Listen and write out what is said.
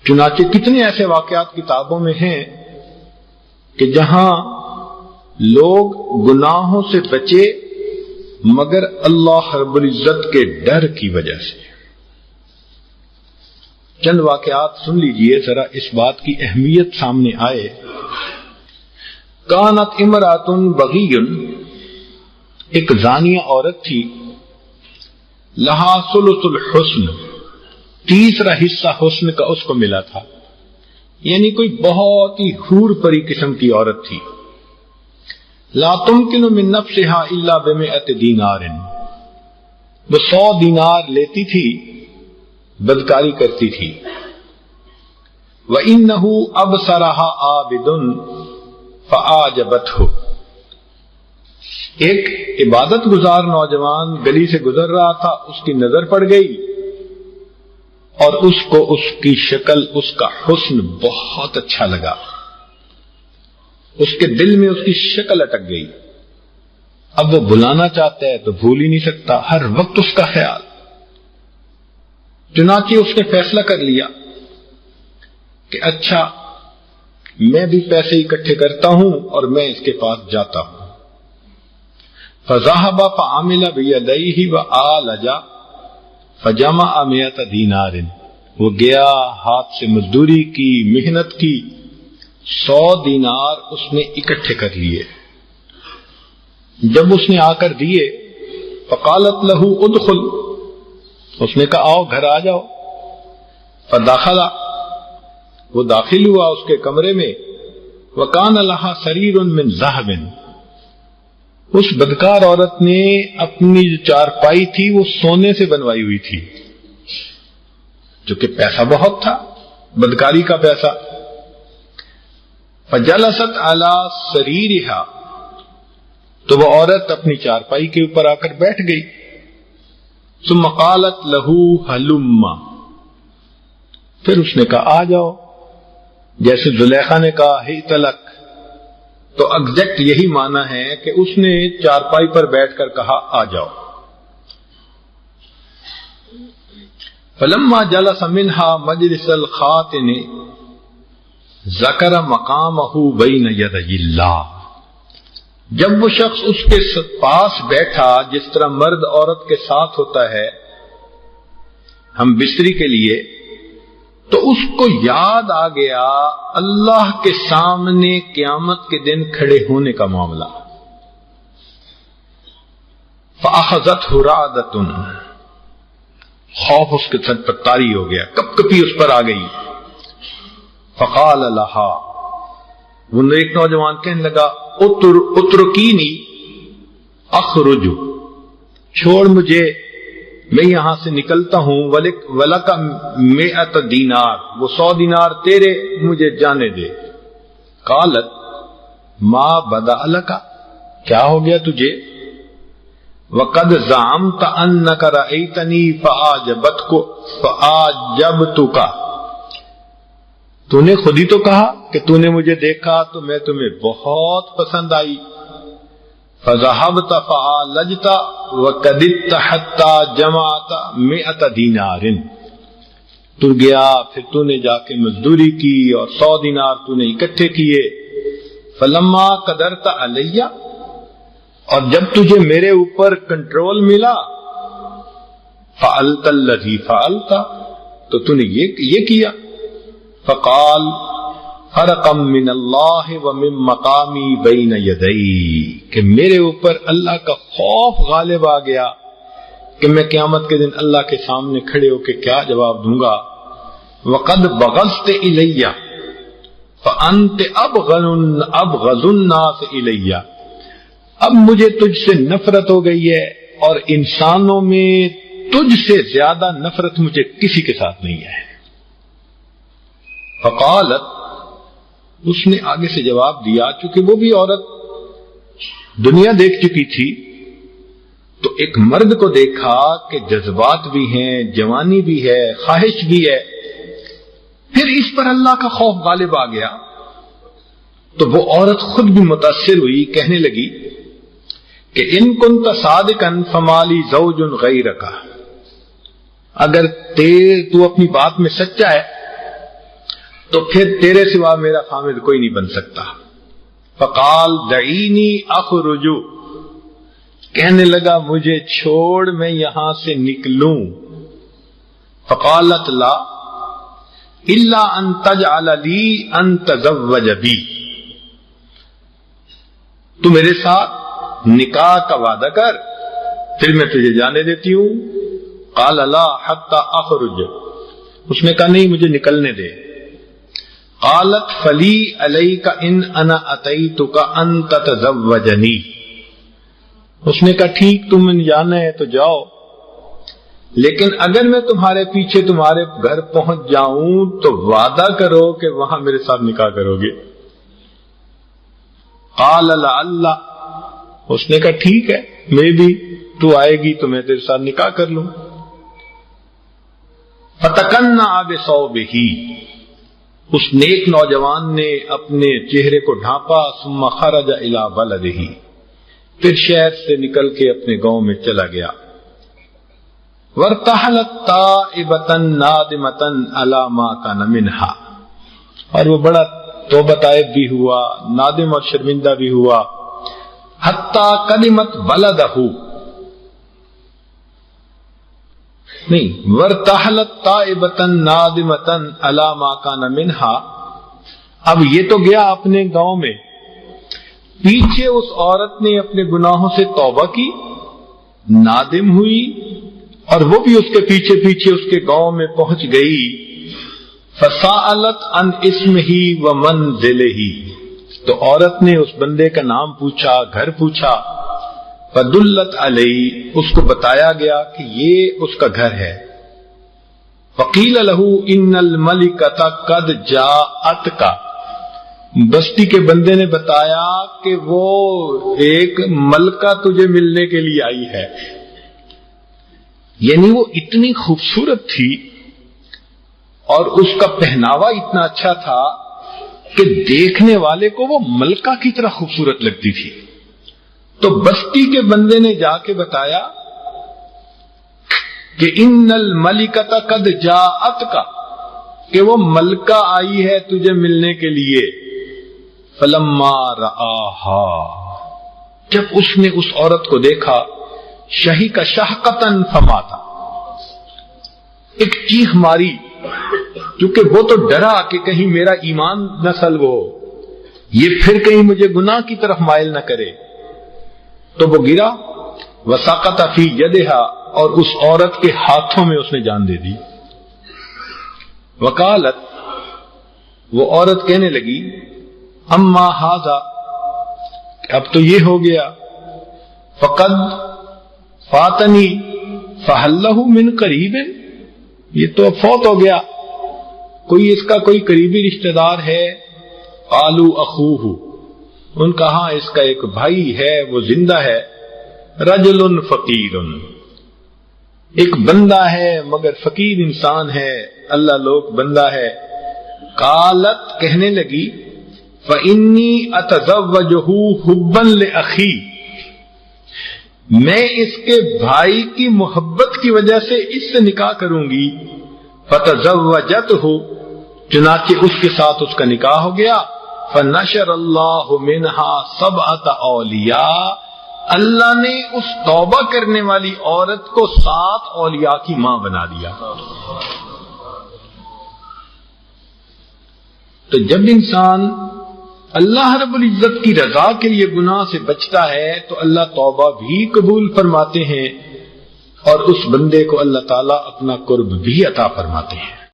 چنانچہ کتنے ایسے واقعات کتابوں میں ہیں کہ جہاں لوگ گناہوں سے بچے مگر اللہ رب العزت کے ڈر کی وجہ سے۔ چند واقعات سن لیجئے ذرا، اس بات کی اہمیت سامنے آئے۔ کانت امرات بغی، ایک زانیہ عورت تھی، لہا ثلث الحسن، تیسرا حصہ حسن کا اس کو ملا تھا، یعنی کوئی بہت ہی حور پری قسم کی عورت تھی۔ لا تمکن من نفسها الا بمئة دینار، وہ 100 دینار لیتی تھی، بدکاری کرتی تھی۔ وَإِنَّهُ أَبْصَرَهَا عَابِدٌ فَأَعْجَبَتْهُ، ایک عبادت گزار نوجوان گلی سے گزر رہا تھا، اس کی نظر پڑ گئی اور اس کو اس کی شکل، اس کا حسن بہت اچھا لگا، اس کے دل میں اس کی شکل اٹک گئی۔ اب وہ بلانا چاہتا ہے تو بھول ہی نہیں سکتا، ہر وقت اس کا خیال۔ چنانچہ اس نے فیصلہ کر لیا کہ اچھا میں بھی پیسے اکٹھے کرتا ہوں اور میں اس کے پاس جاتا ہوں۔ فذهب فعمل بيديه وآلج فجمع 100 دینار، وہ گیا، ہاتھ سے مزدوری کی، محنت کی، 100 دینار اس نے اکٹھے کر لیے۔ جب اس نے آ کر دیے، فقالت له ادخل، اس نے کہا آؤ گھر آ جاؤ۔ فدخل، وہ داخل ہوا اس کے کمرے میں۔ وکان لها سریر من ذهب، اس بدکار عورت نے اپنی جو چارپائی تھی وہ سونے سے بنوائی ہوئی تھی، جو کہ پیسہ بہت تھا، بدکاری کا پیسہ۔ فجلست علی سریرها، تو وہ عورت اپنی چارپائی کے اوپر آ کر بیٹھ گئی۔ ثم قالت له هلم، پھر اس نے کہا آ جاؤ، جیسے زلیخا نے کہا ہیت لک، تو ایگزیکٹ یہی معنی ہے کہ اس نے چارپائی پر بیٹھ کر کہا آ جاؤ۔ فلما جلس منها مجلس الخاتن ذکر مقامه بین یدی اللہ، جب وہ شخص اس کے پاس بیٹھا جس طرح مرد عورت کے ساتھ ہوتا ہے ہم بستری کے لیے، تو اس کو یاد آ گیا اللہ کے سامنے قیامت کے دن کھڑے ہونے کا معاملہ۔ فأخذته رعدة، خوف اس کے سر پر طاری ہو گیا، کپ کپی اس پر آ گئی۔ فقال لها، وہ ایک نوجوان کہنے لگا اترکینی اخرج، چھوڑ مجھے، میں یہاں سے نکلتا ہوں۔ ولک 100 دینار، وہ 100 دینار تیرے، مجھے جانے دے۔ قالت ما بدا لک، کیا ہو گیا تجھے؟ وقد زعمت انک رأیتنی فاعجبتک، تو نے خود ہی تو کہا کہ تو نے مجھے دیکھا تو میں تمہیں بہت پسند آئی۔ فذهبت فعالجت وقددت حتى جمعت 100 دینار، تو گیا پھر تو نے جا کے مزدوری کی اور 100 دینار تو نے اکٹھے کیے۔ فلما قدرت علی، اور جب تجھے میرے اوپر کنٹرول ملا، فعلت الذی فعلت، تو نے یہ کیا۔ فقال فرقا من اللہ ومن مقامی بین یدی، کہ میرے اوپر اللہ کا خوف غالب آ گیا کہ میں قیامت کے دن اللہ کے سامنے کھڑے ہو کے کیا جواب دوں گا۔ وقد بغضت الی فانت ابغض الناس الی، اب مجھے تجھ سے نفرت ہو گئی ہے اور انسانوں میں تجھ سے زیادہ نفرت مجھے کسی کے ساتھ نہیں ہے۔ فقالت، اس نے آگے سے جواب دیا، چونکہ وہ بھی عورت دنیا دیکھ چکی تھی تو ایک مرد کو دیکھا کہ جذبات بھی ہیں، جوانی بھی ہے، خواہش بھی ہے، پھر اس پر اللہ کا خوف غالب آ گیا تو وہ عورت خود بھی متاثر ہوئی، کہنے لگی کہ ان کنت صادقا فمالی زوج غیرک، اگر تو اپنی بات میں سچا ہے تو پھر تیرے سوا میرا خامد کوئی نہیں بن سکتا. فقال دعینی اخرج، کہنے لگا مجھے چھوڑ میں یہاں سے نکلوں. فقالت لا الا ان تجعل لی ان تزوج بی، تو میرے ساتھ نکاح کا وعدہ کر پھر میں تجھے جانے دیتی ہوں. قال لا حتی اخرج، اس نے کہا نہیں مجھے نکلنے دے. قالت فلی علیک ان انا اتیتک ان تتزوجنی، اس نے کہا ٹھیک تم نے جانا ہے تو جاؤ، لیکن اگر میں تمہارے پیچھے تمہارے گھر پہنچ جاؤں تو وعدہ کرو کہ وہاں میرے ساتھ نکاح کرو گے. قال لعل، اس نے کہا ٹھیک ہے میں بھی تو آئے گی تو میں تیرے ساتھ نکاح کر لوں. فتکنع بثوبہ، اس نیک نوجوان نے اپنے چہرے کو ڈھانپا. ثم خرج الی بلدہ، پھر شہر سے نکل کے اپنے گاؤں میں چلا گیا. وارتحلت تائبۃ نادمۃ علی ما کان منھا، اور وہ بڑا توبہ طائب بھی ہوا، نادم اور شرمندہ بھی ہوا. حتی قدمت بلدہ، نہیں وارتحلت تائبۃ نادمۃ علی ما کان منھا، اب یہ تو گیا اپنے گاؤں میں، پیچھے اس عورت نے اپنے گناہوں سے توبہ کی، نادم ہوئی، اور وہ بھی اس کے پیچھے پیچھے اس کے گاؤں میں پہنچ گئی. فسألت عن اسمہ ومنزلہ، تو عورت نے اس بندے کا نام پوچھا، گھر پوچھا. فدلت علیہ، اس کو بتایا گیا کہ یہ اس کا گھر ہے. فقیل لہ ان الملکۃ قد جاءتک، بستی کے بندے نے بتایا کہ وہ ایک ملکہ تجھے ملنے کے لیے آئی ہے. یعنی وہ اتنی خوبصورت تھی اور اس کا پہناوا اتنا اچھا تھا کہ دیکھنے والے کو وہ ملکہ کی طرح خوبصورت لگتی تھی. تو بستی کے بندے نے جا کے بتایا کہ ان الملکۃ قد جاءتک، کہ وہ ملکہ آئی ہے تجھے ملنے کے لیے. فلما رآہا، جب اس نے اس عورت کو دیکھا، شہیق شہقتن فماتا، ایک چیخ ماری، کیونکہ وہ تو ڈرا کہ کہیں میرا ایمان نہ سلب ہو، یہ پھر کہیں مجھے گناہ کی طرف مائل نہ کرے. تو وہ گرا. وسقط فی یدہا، اور اس عورت کے ہاتھوں میں اس نے جان دے دی. وقالت، وہ عورت کہنے لگی، اما ھذا، اب تو یہ ہو گیا، فقد فاتنی فہل لہ من قریب، یہ تو اب فوت ہو گیا، کوئی اس کا کوئی قریبی رشتہ دار ہے؟ قالوا اخوہ، ان کا ہاں اس کا ایک بھائی ہے وہ زندہ ہے. رجل فقیر، ایک بندہ ہے مگر فقیر انسان ہے، اللہ لوگ بندہ ہے. قالت، کہنے لگی، فإنی اتزوجہ حبا لأخی، میں اس کے بھائی کی محبت کی وجہ سے اس سے نکاح کروں گی. فتزوجتہ، چنانچہ اس کے ساتھ اس کا نکاح ہو گیا. فنشر اللہ منہا سبعۃ اولیاء، اللہ نے اس توبہ کرنے والی عورت کو 7 اولیاء کی ماں بنا دیا. تو جب انسان اللہ رب العزت کی رضا کے لیے گناہ سے بچتا ہے تو اللہ توبہ بھی قبول فرماتے ہیں، اور اس بندے کو اللہ تعالیٰ اپنا قرب بھی عطا فرماتے ہیں.